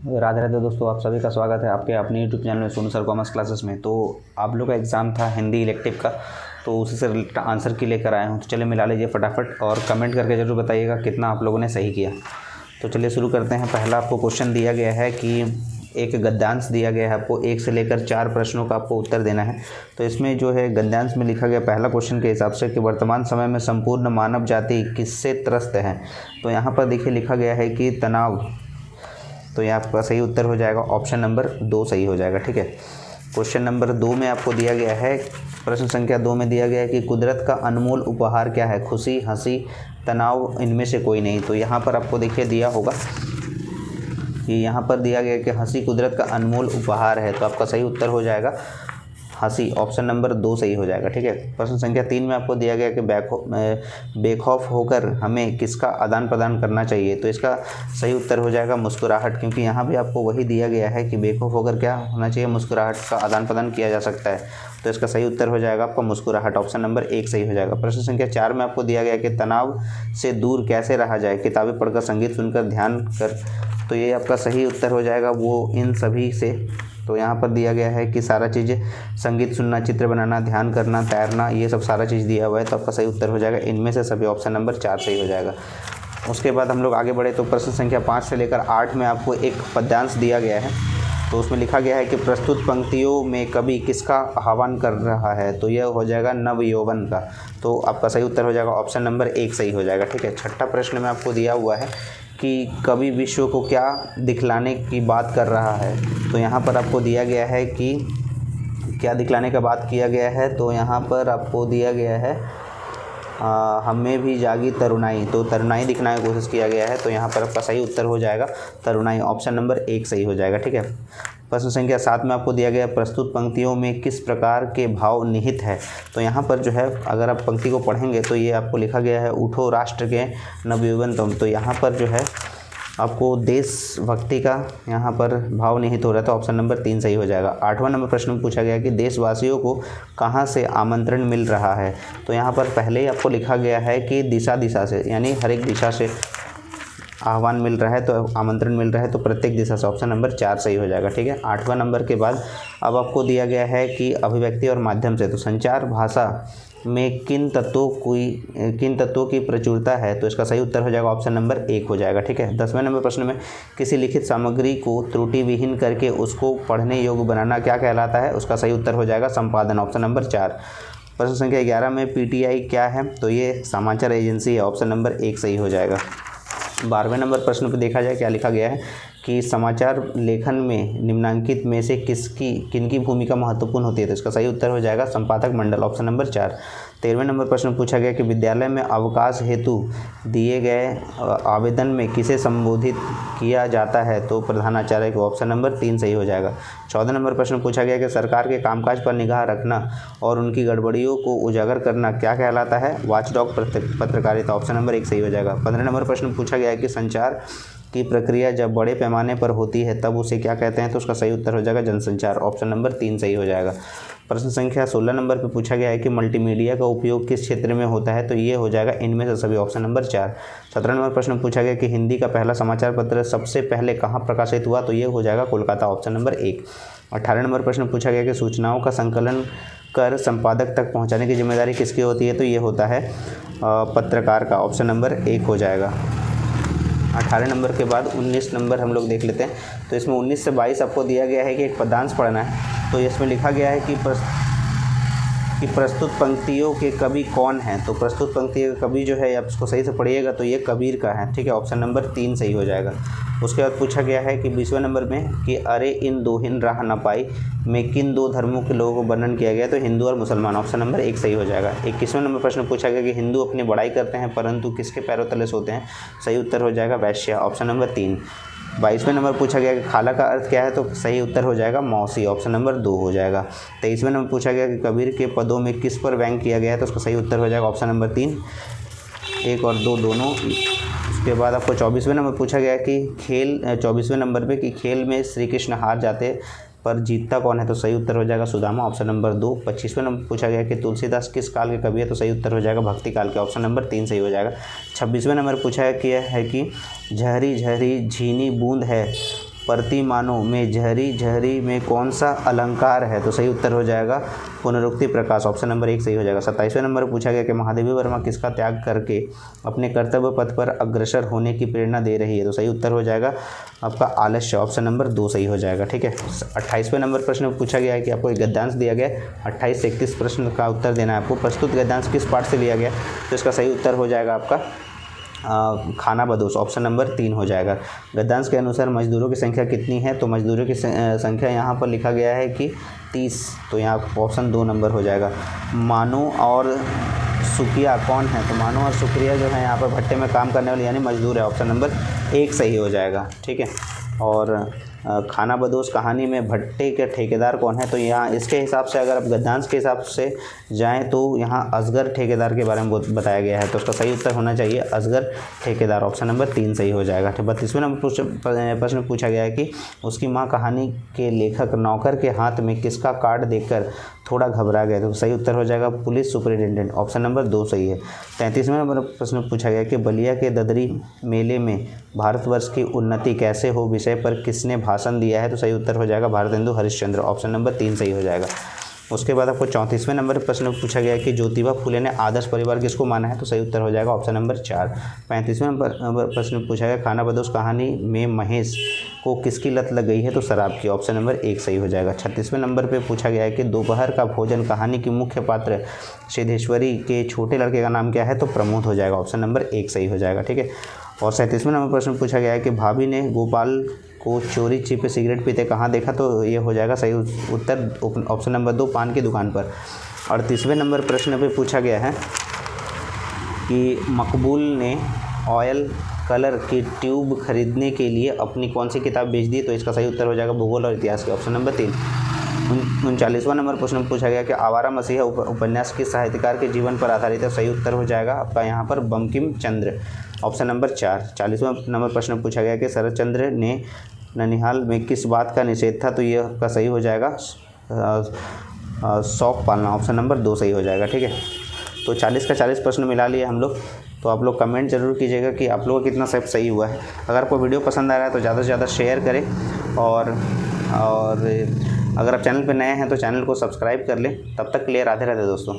राधे राधे दोस्तों, आप सभी का स्वागत है आपके अपने यूट्यूब चैनल में सोनू सर कॉमर्स क्लासेस में। तो आप लोग का एग्ज़ाम था हिंदी इलेक्टिव का, तो उसी से रिलेटेड आंसर की लेकर आया हूँ। तो चलिए मिला लीजिए फटाफट और कमेंट करके ज़रूर बताइएगा कितना आप लोगों ने सही किया। तो चलिए शुरू करते हैं। पहला आपको क्वेश्चन दिया गया है कि एक गद्यांश दिया गया है आपको, 1 से लेकर 4 प्रश्नों का आपको उत्तर देना है। तो इसमें जो है गद्यांश में लिखा गया पहला क्वेश्चन के हिसाब से कि वर्तमान समय में संपूर्ण मानव जाति किससे त्रस्त है। तो यहाँ पर देखिए लिखा गया है कि तनाव। तो ये आपका सही उत्तर हो जाएगा, ऑप्शन नंबर 2 सही हो जाएगा। ठीक है। क्वेश्चन नंबर 2 में आपको दिया गया है, प्रश्न संख्या 2 में दिया गया है कि कुदरत का अनमोल उपहार क्या है? खुशी, हंसी, तनाव, इनमें से कोई नहीं। तो यहाँ पर आपको देखिए दिया होगा कि यहाँ पर दिया गया है कि हंसी कुदरत का अनमोल उपहार है। तो आपका सही उत्तर हो जाएगा हंसी, ऑप्शन नंबर 2 सही हो जाएगा। ठीक है। प्रश्न संख्या 3 में आपको दिया गया कि बेखौफ होकर हमें किसका आदान प्रदान करना चाहिए। तो इसका सही उत्तर हो जाएगा मुस्कुराहट, क्योंकि यहाँ भी आपको वही दिया गया है कि बेखौफ होकर क्या होना चाहिए, मुस्कुराहट का आदान प्रदान किया जा सकता है। तो इसका सही उत्तर हो जाएगा आपका मुस्कुराहट, ऑप्शन नंबर 1 सही हो जाएगा। प्रश्न संख्या 4 में आपको दिया गया कि तनाव से दूर कैसे रहा जाए, किताबें पढ़कर, संगीत सुनकर, ध्यान कर। तो ये आपका सही उत्तर हो जाएगा वो इन सभी से। तो यहाँ पर दिया गया है कि सारा चीज़, संगीत सुनना, चित्र बनाना, ध्यान करना, तैरना, ये सब सारा चीज़ दिया हुआ है। तो आपका सही उत्तर हो जाएगा इनमें से सभी, ऑप्शन नंबर 4 सही हो जाएगा। उसके बाद हम लोग आगे बढ़े तो प्रश्न संख्या 5 से लेकर 8 में आपको एक पद्यांश दिया गया है। तो उसमें लिखा गया है कि प्रस्तुत पंक्तियों में कवि किसका आह्वान कर रहा है। तो यह हो जाएगा नव यौवन का। तो आपका सही उत्तर हो जाएगा ऑप्शन नंबर 1 सही हो जाएगा। ठीक है। छठा प्रश्न में आपको दिया हुआ है कि कवि विश्व को क्या दिखलाने की बात कर रहा है। तो यहाँ पर आपको दिया गया है कि क्या दिखलाने का बात किया गया है। तो यहाँ पर आपको दिया गया है हमें भी जागी तरुणाई। तो तरुणाई दिखने की कोशिश किया गया है। तो यहाँ पर आपका सही उत्तर हो जाएगा तरुणाई, ऑप्शन नंबर 1 सही हो जाएगा। ठीक है। प्रश्न संख्या 7 में आपको दिया गया प्रस्तुत पंक्तियों में किस प्रकार के भाव निहित है। तो यहाँ पर जो है अगर आप पंक्ति को पढ़ेंगे तो ये आपको लिखा गया है उठो राष्ट्र के नवयुवन तुम। तो यहाँ पर जो है आपको देशभक्ति का यहाँ पर भाव निहित हो रहा है। तो ऑप्शन नंबर 3 सही हो जाएगा। 8वां नंबर प्रश्न में पूछा गया कि देशवासियों को कहाँ से आमंत्रण मिल रहा है। तो यहाँ पर पहले ही आपको लिखा गया है कि दिशा से, यानी हर एक दिशा से आह्वान मिल रहा है, तो आमंत्रण मिल रहा है, तो प्रत्येक दिशा से, ऑप्शन नंबर 4 सही हो जाएगा। ठीक है। 8वां नंबर के बाद अब आपको दिया गया है कि अभिव्यक्ति और माध्यम से, तो संचार भाषा में किन तत्वों की प्रचुरता है। तो इसका सही उत्तर हो जाएगा ऑप्शन नंबर 1 हो जाएगा। ठीक है। 10वें नंबर प्रश्न में किसी लिखित सामग्री को त्रुटि विहीन करके उसको पढ़ने योग्य बनाना क्या कहलाता है। उसका सही उत्तर हो जाएगा संपादन, ऑप्शन नंबर 4। प्रश्न संख्या 11 में पीटीआई क्या है। तो ये समाचार एजेंसी है, ऑप्शन नंबर 1 सही हो जाएगा। 12वें नंबर प्रश्न पर देखा जाए क्या लिखा गया है कि समाचार लेखन में निम्नांकित में से किनकी भूमिका महत्वपूर्ण होती है। तो इसका सही उत्तर हो जाएगा संपादक मंडल, ऑप्शन नंबर 4। 13वें नंबर प्रश्न पूछा गया कि विद्यालय में अवकाश हेतु दिए गए आवेदन में किसे संबोधित किया जाता है। तो प्रधानाचार्य को, ऑप्शन नंबर 3 सही हो जाएगा। 14 नंबर प्रश्न पूछा गया कि सरकार के कामकाज पर निगाह रखना और उनकी गड़बड़ियों को उजागर करना क्या कहलाता है। वॉचडॉग पत्रकारिता, ऑप्शन नंबर 1 सही हो जाएगा। 15 नंबर प्रश्न पूछा गया है कि संचार की प्रक्रिया जब बड़े पैमाने पर होती है तब उसे क्या कहते हैं। तो उसका सही उत्तर हो जाएगा जनसंचार, ऑप्शन नंबर 3 सही हो जाएगा। प्रश्न संख्या 16 नंबर पर पूछा गया है कि मल्टीमीडिया का उपयोग किस क्षेत्र में होता है। तो ये हो जाएगा इनमें से सभी, ऑप्शन नंबर 4। 17 नंबर प्रश्न पूछा गया कि हिंदी का पहला समाचार पत्र सबसे पहले कहाँ प्रकाशित हुआ। तो ये हो जाएगा कोलकाता, ऑप्शन नंबर 1। 18 नंबर प्रश्न पूछा गया कि सूचनाओं का संकलन कर संपादक तक पहुँचाने की जिम्मेदारी किसकी होती है। तो ये होता है पत्रकार का, ऑप्शन नंबर 1 हो जाएगा। 18 नंबर के बाद 19 नंबर हम लोग देख लेते हैं। तो इसमें 19 से 22 आपको दिया गया है कि एक पद्यांश पढ़ना है। तो इसमें लिखा गया है कि प्रस्तुत पंक्तियों के कवि कौन हैं। तो प्रस्तुत पंक्तियों के कवि जो है आप इसको सही से पढ़िएगा तो ये कबीर का है। ठीक है। ऑप्शन नंबर 3 सही हो जाएगा। उसके बाद पूछा गया है कि 20वें नंबर में कि अरे इन दोहिन राह न पाई में किन 2 धर्मों के लोगों को वर्णन किया गया। तो हिंदू और मुसलमान, ऑप्शन नंबर 1 सही हो जाएगा। 21वें नंबर प्रश्न पूछा गया कि हिंदू अपनी बड़ाई करते हैं परंतु किसके पैरों तले सोते हैं। सही उत्तर हो जाएगा वैश्य, ऑप्शन नंबर 3। 22वें नंबर पूछा गया कि खाला का अर्थ क्या है। तो सही उत्तर हो जाएगा मौसी, ऑप्शन नंबर 2 हो जाएगा। 23वें नंबर पूछा गया कि कबीर के पदों में किस पर व्यंग किया गया है। तो उसका सही उत्तर हो जाएगा ऑप्शन नंबर 3, 1 और 2 दोनों। उसके बाद आपको 24वें नंबर पूछा गया कि 24वें नंबर पे कि खेल में श्री कृष्ण हार जाते पर जीतता कौन है। तो सही उत्तर हो जाएगा सुदामा, ऑप्शन नंबर 2। 25वें नंबर पूछा गया कि तुलसीदास किस काल के कवि है। तो सही उत्तर हो जाएगा भक्ति काल के, ऑप्शन नंबर 3 सही हो जाएगा। 26वें नंबर पूछा गया है कि झहरी झहरी झीनी बूंद है प्रतिमानों में झरी झरी में कौन सा अलंकार है? तो सही उत्तर हो जाएगा पुनरुक्ति प्रकाश, ऑप्शन नंबर 1 सही हो जाएगा। 27वें नंबर पर पूछा गया कि महादेवी वर्मा किसका त्याग करके अपने कर्तव्य पथ पर अग्रसर होने की प्रेरणा दे रही है? तो सही उत्तर हो जाएगा आपका आलस्य, ऑप्शन नंबर 2 सही हो जाएगा। ठीक है। 28वें नंबर प्रश्न पूछा गया है कि आपको एक गद्यांश दिया गया है, 28 से 31 प्रश्न का उत्तर देना है आपको। प्रस्तुत गद्यांश किस पाठ से लिया गया? तो इसका सही उत्तर हो जाएगा आपका खाना बदोश, ऑप्शन नंबर 3 हो जाएगा। गद्यांश के अनुसार मजदूरों की संख्या कितनी है? तो मजदूरों की संख्या यहाँ पर लिखा गया है कि 30, तो यहाँ ऑप्शन 2 नंबर हो जाएगा। मानो और सुखिया कौन है? तो मानो और सुखिया जो है यहाँ पर भट्टे में काम करने वाले यानी मजदूर है, ऑप्शन नंबर 1 सही हो जाएगा। ठीक है। और खाना बदोश कहानी में भट्टे के ठेकेदार कौन है? तो यहाँ इसके हिसाब से अगर आप गद्यांश के हिसाब से जाएं तो यहाँ असगर ठेकेदार के बारे में बताया गया है, तो उसका सही उत्तर होना चाहिए असगर ठेकेदार, ऑप्शन नंबर 3 सही हो जाएगा। 32वें नंबर प्रश्न पूछा गया है कि उसकी माँ कहानी के लेखक नौकर के हाथ में किसका कार्ड देखकर थोड़ा घबरा गया? तो सही उत्तर हो जाएगा पुलिस सुपरिटेंडेंट, ऑप्शन नंबर 2 सही है। 33वें नंबर प्रश्न पूछा गया कि बलिया के ददरी मेले में भारतवर्ष की उन्नति कैसे हो विषय पर किसने भाषण दिया है? तो सही उत्तर हो जाएगा भारतेंदु हरिश्चंद्र, ऑप्शन नंबर 3 सही हो जाएगा। उसके बाद आपको 34वें नंबर प्रश्न पूछा गया है कि ज्योतिबा फुले ने आदर्श परिवार किसको माना है? तो सही उत्तर हो जाएगा ऑप्शन नंबर 4। 35वें नंबर प्रश्न पूछा गया खाना बदोश कहानी में महेश को किसकी लत लग गई है? तो शराब की, ऑप्शन नंबर 1 सही हो जाएगा। 36वें नंबर पे पूछा गया है कि दोपहर का भोजन कहानी की मुख्य पात्र सिद्धेश्वरी के छोटे लड़के का नाम क्या है? तो प्रमोद हो जाएगा, ऑप्शन नंबर 1 सही हो जाएगा। ठीक है। और 37वें नंबर प्रश्न पूछा गया है कि भाभी ने गोपाल को चोरी छिपे सिगरेट पीते कहाँ देखा? तो ये हो जाएगा सही उत्तर ऑप्शन नंबर 2 पान की दुकान पर। 38वें नंबर प्रश्न पे पूछा गया है कि मकबूल ने ऑयल कलर की ट्यूब खरीदने के लिए अपनी कौन सी किताब बेच दी? तो इसका सही उत्तर हो जाएगा भूगोल और इतिहास की, ऑप्शन नंबर 3। 39वां नंबर प्रश्न पूछा गया कि आवारा मसीहा उपन्यास किस साहित्यकार के जीवन पर आधारित है? सही उत्तर हो जाएगा आपका यहाँ पर Bankim Chandra, option number 4। 40वां number प्रश्न पूछा गया कि शरद चंद्र ने ननिहाल में किस बात का निषेध था? तो ये आपका सही हो जाएगा शौक पालना, ऑप्शन नंबर 2 सही हो जाएगा। ठीक है। तो 40 का 40 प्रश्न मिला लिए हम लोग। तो आप लोग कमेंट जरूर कीजिएगा कि आप लोगों का कितना सब सही हुआ है। अगर आपको वीडियो पसंद आ रहा है तो ज़्यादा से ज़्यादा शेयर करें और अगर आप चैनल पर नए हैं तो चैनल को सब्सक्राइब कर लें। तब तक के लिए राधे राधे दोस्तों।